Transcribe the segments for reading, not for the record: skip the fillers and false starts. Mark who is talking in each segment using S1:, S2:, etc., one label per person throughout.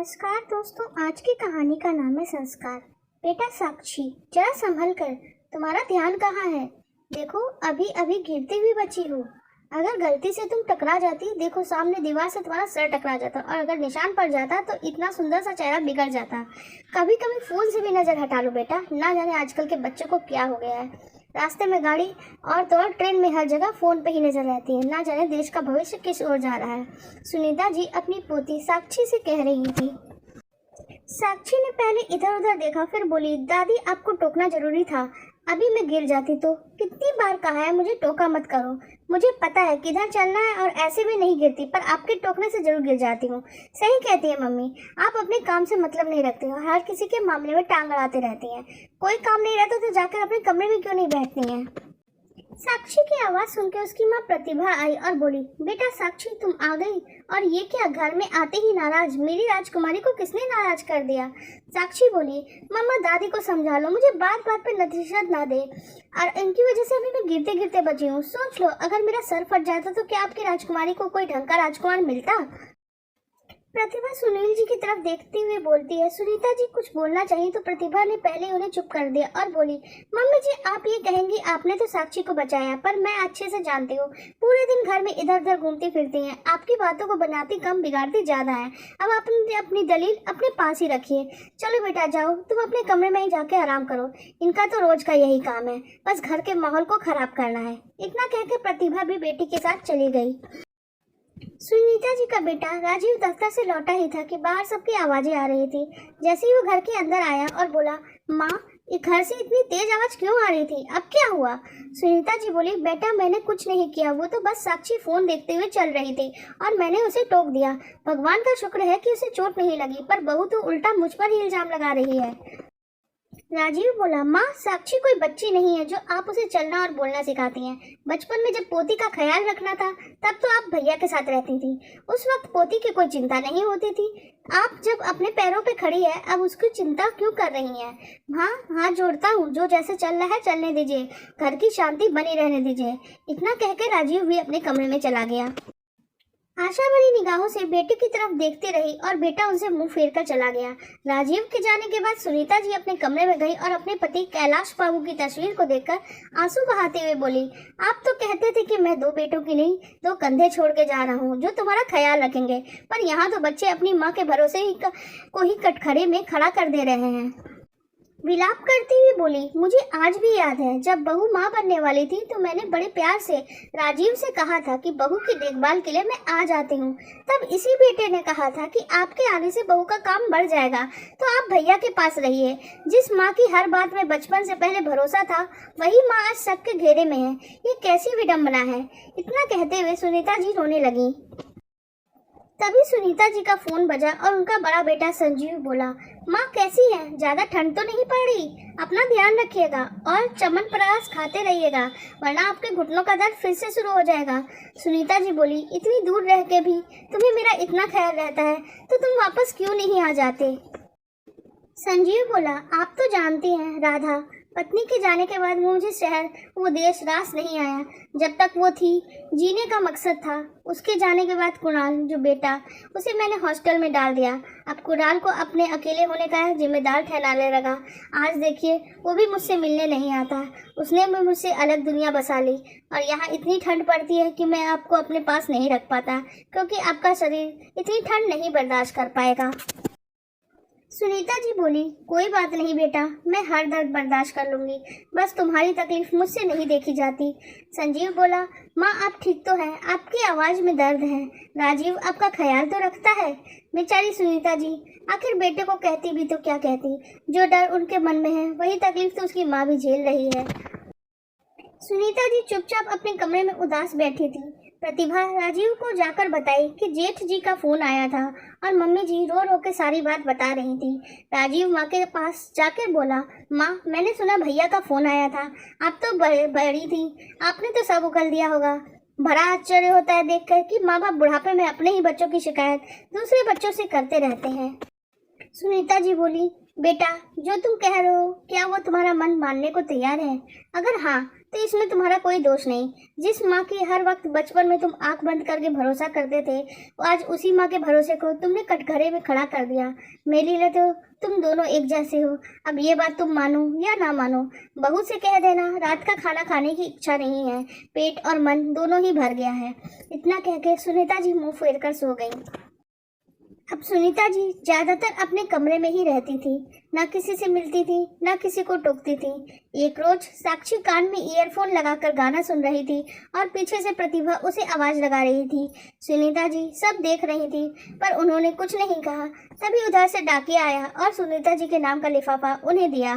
S1: नमस्कार दोस्तों, आज की कहानी का नाम है संस्कार। बेटा साक्षी, जरा संभल कर, तुम्हारा ध्यान कहाँ है? देखो, अभी अभी गिरती हुई बची हो। अगर गलती से तुम टकरा जाती, देखो सामने दीवार से तुम्हारा सर टकरा जाता, और अगर निशान पड़ जाता तो इतना सुंदर सा चेहरा बिगड़ जाता। कभी कभी फोन से भी नजर हटा लो बेटा, ना जाने आजकल के बच्चों को क्या हो गया है। रास्ते में गाड़ी और तो और ट्रेन में हर जगह फोन पे ही नजर रहती है, ना जाने देश का भविष्य किस ओर जा रहा है। सुनीता जी अपनी पोती साक्षी से कह रही थी। साक्षी ने पहले इधर उधर देखा, फिर बोली, दादी आपको टोकना जरूरी था, अभी मैं गिर जाती तो। कितनी बार कहा है मुझे टोका मत करो, मुझे पता है किधर चलना है और ऐसे भी नहीं गिरती, पर आपके टोकने से जरूर गिर जाती हूँ। सही कहती है मम्मी, आप अपने काम से मतलब नहीं रखती हो, हर किसी के मामले में टांग अड़ाते रहती हैं। कोई काम नहीं रहता तो जाकर अपने कमरे में क्यों नहीं बैठती हैं? साक्षी की आवाज सुनकर उसकी माँ प्रतिभा आई और बोली, बेटा साक्षी तुम आ गई, और ये क्या घर में आते ही नाराज? मेरी राजकुमारी को किसने नाराज कर दिया? साक्षी बोली, मम्मा दादी को समझा लो, मुझे बात बात पे नतीजत ना दे, और इनकी वजह से अभी मैं गिरते गिरते बची हूँ। सोच लो, अगर मेरा सर फट जाता तो क्या आपकी राजकुमारी को कोई ढंग का राजकुमार मिलता? प्रतिभा सुनील जी की तरफ देखते हुए बोलती है। सुनीता जी कुछ बोलना चाहिए तो प्रतिभा ने पहले उन्हें चुप कर दिया और बोली, मम्मी जी आप ये कहेंगी आपने तो साक्षी को बचाया, पर मैं अच्छे से जानती हूँ, पूरे दिन घर में इधर उधर घूमती फिरती हैं, आपकी बातों को बनाती कम बिगाड़ती ज्यादा है। अब आप अपनी दलील अपने पास ही रखिए। चलो बेटा जाओ, तुम अपने कमरे में ही जाके आराम करो, इनका तो रोज का यही काम है, बस घर के माहौल को खराब करना है। इतना कहकर प्रतिभा भी बेटी के साथ चली गई। सुनीता जी का बेटा राजीव दफ्तर से लौटा ही था कि बाहर सबकी आवाजें आ रही थी। जैसे ही वो घर के अंदर आया और बोला, माँ ये घर से इतनी तेज आवाज क्यों आ रही थी, अब क्या हुआ? सुनीता जी बोली, बेटा मैंने कुछ नहीं किया, वो तो बस साक्षी फोन देखते हुए चल रही थी और मैंने उसे टोक दिया। भगवान का शुक्र है कि उसे चोट नहीं लगी, पर बहू तो उल्टा मुझ पर ही इल्जाम लगा रही है। राजीव बोला, माँ साक्षी कोई बच्ची नहीं है जो आप उसे चलना और बोलना सिखाती हैं। बचपन में जब पोती का ख्याल रखना था तब तो आप भैया के साथ रहती थी, उस वक्त पोती की कोई चिंता नहीं होती थी। आप जब अपने पैरों पे खड़ी है, अब उसकी चिंता क्यों कर रही हैं? हाँ हाथ जोड़ता हूँ, जो जैसे चल रहा है चलने दीजिए, घर की शांति बनी रहने दीजिए। इतना कहकर राजीव भी अपने कमरे में चला गया। आशा भरी निगाहों से बेटे की तरफ देखती रही और बेटा उनसे मुंह फेर कर चला गया। राजीव के जाने के बाद सुनीता जी अपने कमरे में गई और अपने पति कैलाश बाबू की तस्वीर को देखकर आंसू बहाते हुए बोली, आप तो कहते थे कि मैं दो बेटों की नहीं, दो कंधे छोड़ के जा रहा हूँ जो तुम्हारा ख्याल रखेंगे, पर यहाँ तो बच्चे अपनी माँ के भरोसे को ही कटघरे में खड़ा कर दे रहे हैं। विलाप करती हुई बोली, मुझे आज भी याद है जब बहू माँ बनने वाली थी तो मैंने बड़े प्यार से राजीव से कहा था कि बहू की देखभाल के लिए मैं आ जाती हूँ। तब इसी बेटे ने कहा था कि आपके आने से बहू का काम बढ़ जाएगा, तो आप भैया के पास रहिए। जिस माँ की हर बात में बचपन से पहले भरोसा था, वही माँ आज सबके घेरे में है। ये कैसी विडम्बना है? इतना कहते हुए सुनीता जी रोने लगी। तभी सुनीता जी का फोन बजा और उनका बड़ा बेटा संजीव बोला, माँ कैसी है? ज्यादा ठंड तो नहीं पड़ रही? अपना ध्यान रखिएगा और चमनप्राश खाते रहिएगा, वरना आपके घुटनों का दर्द फिर से शुरू हो जाएगा। सुनीता जी बोली, इतनी दूर रह के भी तुम्हें मेरा इतना ख्याल रहता है तो तुम वापस क्यों नहीं आ जाते? संजीव बोला, आप तो जानती हैं राधा, पत्नी के जाने के बाद मुझे शहर वो देश रास नहीं आया। जब तक वो थी जीने का मकसद था। उसके जाने के बाद कुणाल जो बेटा, उसे मैंने हॉस्टल में डाल दिया। अब कुणाल को अपने अकेले होने का जिम्मेदार ठहराने लगा। आज देखिए वो भी मुझसे मिलने नहीं आता, उसने भी मुझसे अलग दुनिया बसा ली, और यहाँ इतनी ठंड पड़ती है कि मैं आपको अपने पास नहीं रख पाता, क्योंकि आपका शरीर इतनी ठंड नहीं बर्दाश्त कर पाएगा। सुनीता जी बोली, कोई बात नहीं बेटा, मैं हर दर्द बर्दाश्त कर लूंगी, बस तुम्हारी तकलीफ मुझसे नहीं देखी जाती। संजीव बोला, माँ आप ठीक तो हैं, आपकी आवाज़ में दर्द है। राजीव आपका ख्याल तो रखता है। बेचारी सुनीता जी, आखिर बेटे को कहती भी तो क्या कहती, जो डर उनके मन में है वही तकलीफ तो उसकी माँ भी झेल रही है। सुनीता जी चुपचाप अपने कमरे में उदास बैठी थी। प्रतिभा राजीव को जाकर बताई कि जेठ जी का फोन आया था और मम्मी जी रो रो के सारी बात बता रही थी। राजीव माँ के पास जाकर बोला, माँ मैंने सुना भैया का फोन आया था, आप तो बड़ी थी, आपने तो सब उगल दिया होगा। बड़ा आश्चर्य होता है देखकर कि माँ बाप बुढ़ापे में अपने ही बच्चों की शिकायत दूसरे बच्चों से करते रहते हैं। सुनीता जी बोली, बेटा जो तुम कह रहे हो क्या वो तुम्हारा मन मानने को तैयार है? अगर हाँ तो इसमें तुम्हारा कोई दोष नहीं। जिस माँ की हर वक्त बचपन में तुम आंख बंद करके भरोसा करते थे, आज उसी माँ के भरोसे को तुमने कटघरे में खड़ा कर दिया। मेरे लिए तो तुम दोनों एक जैसे हो। अब ये बात तुम मानो या ना मानो, बहू से कह देना रात का खाना खाने की इच्छा नहीं है, पेट और मन दोनों ही भर गया है। इतना कह के सुनीता जी मुंह फेर कर सो गई। अब सुनीता जी ज्यादातर अपने कमरे में ही रहती थी, ना किसी से मिलती थी, ना किसी को टोकती थी। एक रोज साक्षी कान में ईयरफोन लगाकर गाना सुन रही थी और पीछे से प्रतिभा उसे आवाज लगा रही थी। सुनीता जी सब देख रही थी, पर उन्होंने कुछ नहीं कहा। तभी उधर से डाकिया आया और सुनीता जी के नाम का लिफाफा उन्हें दिया।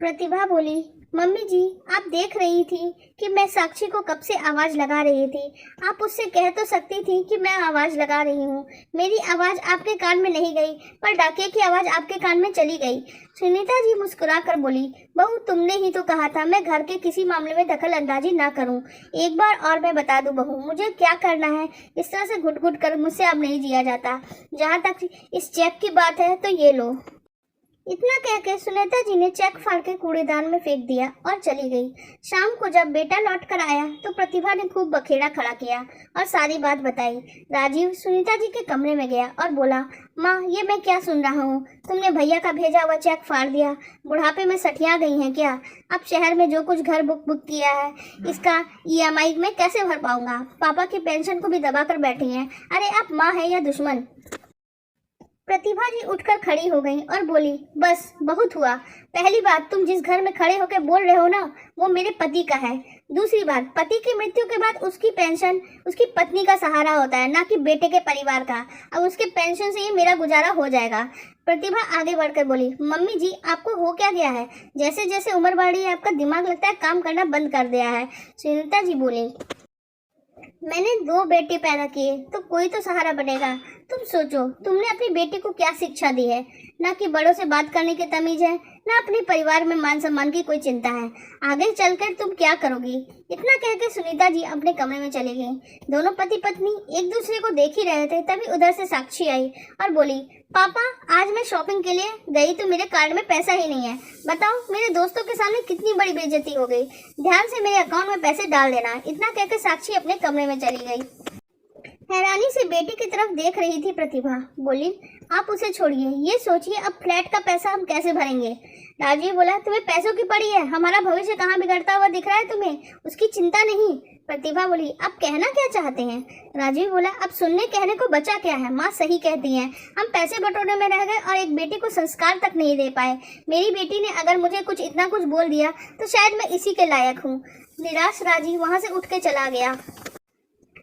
S1: प्रतिभा बोली, मम्मी जी आप देख रही थी कि मैं साक्षी को कब से आवाज लगा रही थी। आप उससे कह तो सकती थी कि मैं आवाज लगा रही हूँ। मेरी आवाज आपके कान में नहीं गई, पर डाकिया की आवाज आपके कान में चली गई। सुनीता जी मुस्कुरा कर बोली, बहू तुमने ही तो कहा था मैं घर के किसी मामले में दखल अंदाजी ना करूं। एक बार और मैं बता दूं बहू, मुझे क्या करना है। इस तरह से घुट घुट कर मुझसे अब नहीं जिया जाता। जहाँ तक इस चेक की बात है तो ये लो। इतना कहकर सुनीता जी ने चेक फाड़ के कूड़ेदान में फेंक दिया और चली गई। शाम को जब बेटा लौट कर आया तो प्रतिभा ने खूब बखेड़ा खड़ा किया और सारी बात बताई। राजीव सुनीता जी के कमरे में गया और बोला, माँ ये मैं क्या सुन रहा हूँ, तुमने भैया का भेजा हुआ चेक फाड़ दिया। बुढ़ापे में सठिया गई हैं क्या? अब शहर में जो कुछ घर बुक किया है इसका EMI में कैसे भर पाऊंगा? पापा की पेंशन को भी दबा कर बैठी हैं। अरे आप माँ है या दुश्मन? प्रतिभा जी उठकर खड़ी हो गई और बोली, बस बहुत हुआ। पहली बात, तुम जिस घर में खड़े होकर बोल रहे हो ना, वो मेरे पति का है। दूसरी बात, पति की मृत्यु के बाद उसकी पेंशन उसकी पत्नी का सहारा होता है, ना कि बेटे के परिवार का। अब उसके पेंशन से ही मेरा गुजारा हो जाएगा। प्रतिभा आगे बढ़कर बोली, मम्मी जी आपको हो क्या गया है? जैसे जैसे उम्र बढ़ रही है आपका दिमाग लगता है काम करना बंद कर दिया है। सुनीता जी बोली, मैंने 2 बेटे पैदा किए तो कोई तो सहारा बनेगा। तुम सोचो, तुमने अपनी बेटी को क्या शिक्षा दी है? ना कि बड़ों से बात करने की तमीज है, ना अपने परिवार में मान सम्मान की कोई चिंता है। आगे चलकर तुम क्या करोगी? इतना कहकर सुनीता जी अपने कमरे में चली गई। दोनों पति पत्नी एक दूसरे को देख ही रहे थे, तभी उधर से साक्षी आई और बोली, पापा आज मैं शॉपिंग के लिए गई तो मेरे कार्ड में पैसा ही नहीं है। बताओ मेरे दोस्तों के सामने कितनी बड़ी बेइज्जती हो गई। ध्यान से मेरे अकाउंट में पैसे डाल देना। इतना कहकर साक्षी अपने कमरे में चली गई। हैरानी से बेटी की तरफ देख रही थी प्रतिभा। बोली, आप उसे छोड़िए, ये सोचिए अब फ्लैट का पैसा हम कैसे भरेंगे। राजीव बोला, तुम्हें पैसों की पड़ी है, हमारा भविष्य कहाँ बिगड़ता हुआ दिख रहा है तुम्हें? उसकी चिंता नहीं। प्रतिभा बोली, आप कहना क्या चाहते हैं? राजीव बोला, अब सुनने कहने को बचा क्या है, माँ सही कहती हैं। हम पैसे बटोरने में रह गए और एक बेटी को संस्कार तक नहीं दे पाए। मेरी बेटी ने अगर मुझे इतना कुछ बोल दिया तो शायद मैं इसी के लायक हूँ। निराश राजीव वहाँ से उठ के चला गया।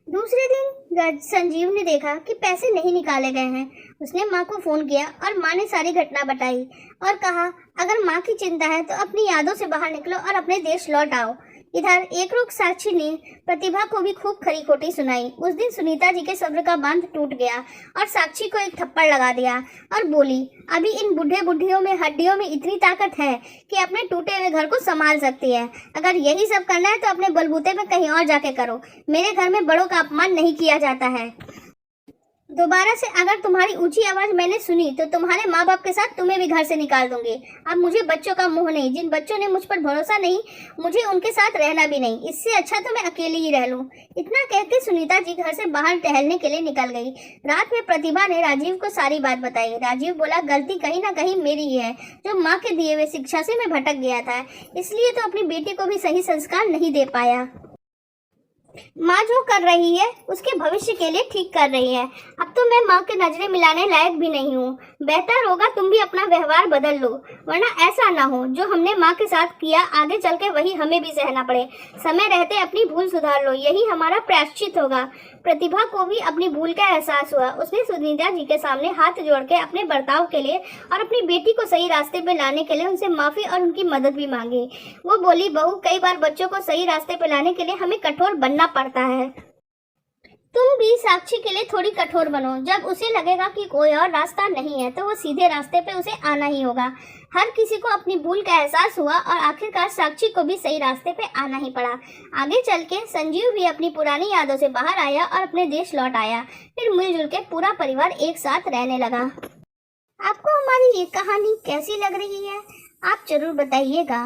S1: दूसरे दिन संजीव ने देखा कि पैसे नहीं निकाले गए हैं। उसने माँ को फोन किया और माँ ने सारी घटना बताई और कहा, अगर माँ की चिंता है तो अपनी यादों से बाहर निकलो और अपने देश लौट आओ। इधर एक रुख साक्षी ने प्रतिभा को भी खूब खरी खोटी सुनाई। उस दिन सुनीता जी के सब्र का बांध टूट गया और साक्षी को एक थप्पड़ लगा दिया और बोली, अभी इन बूढ़े बुढ़ियों में हड्डियों में इतनी ताकत है कि अपने टूटे हुए घर को संभाल सकती है। अगर यही सब करना है तो अपने बलबूते पे कहीं और जाके करो। मेरे घर में बड़ों का अपमान नहीं किया जाता है। दोबारा से अगर तुम्हारी ऊंची आवाज मैंने सुनी तो तुम्हारे माँ बाप के साथ तुम्हें भी घर से निकाल दूंगी। अब मुझे बच्चों का मोह नहीं। जिन बच्चों ने मुझ पर भरोसा नहीं, मुझे उनके साथ रहना भी नहीं। इससे अच्छा तो मैं अकेली ही रह लूं। इतना कहकर सुनीता जी घर से बाहर टहलने के लिए निकल गई। रात में प्रतिभा ने राजीव को सारी बात बताई। राजीव बोला, गलती कहीं ना कहीं मेरी ही है, जो माँ के दिए हुए शिक्षा से मैं भटक गया था, इसलिए तो अपनी बेटी को भी सही संस्कार नहीं दे पाया। माँ जो कर रही है उसके भविष्य के लिए ठीक कर रही है। अब तो मैं माँ के नजरें मिलाने लायक भी नहीं हूँ। बेहतर होगा तुम भी अपना व्यवहार बदल लो, वरना ऐसा ना हो जो हमने माँ के साथ किया आगे चल के वही हमें भी सहना पड़े। समय रहते अपनी भूल सुधार लो, यही हमारा प्रायश्चित होगा। प्रतिभा को भी अपनी भूल का एहसास हुआ। उसने सुनीता जी के सामने हाथ जोड़ के अपने बर्ताव के लिए और अपनी बेटी को सही रास्ते पे लाने के लिए उनसे माफी और उनकी मदद भी मांगी। वो बोली, बहू कई बार बच्चों को सही रास्ते पे लाने के लिए हमें कठोर बनना पड़ता है। तुम भी साक्षी के लिए थोड़ी कठोर बनो। जब उसे लगेगा कि कोई और रास्ता नहीं है तो वो सीधे रास्ते पे उसे आना ही होगा। हर किसी को अपनी भूल का एहसास हुआ और आखिरकार साक्षी को भी सही रास्ते पे आना ही पड़ा। आगे चल के संजीव भी अपनी पुरानी यादों से बाहर आया और अपने देश लौट आया। फिर मिलजुल के पूरा परिवार एक साथ रहने लगा। आपको हमारी ये कहानी कैसी लग रही है? आप जरूर बताइएगा।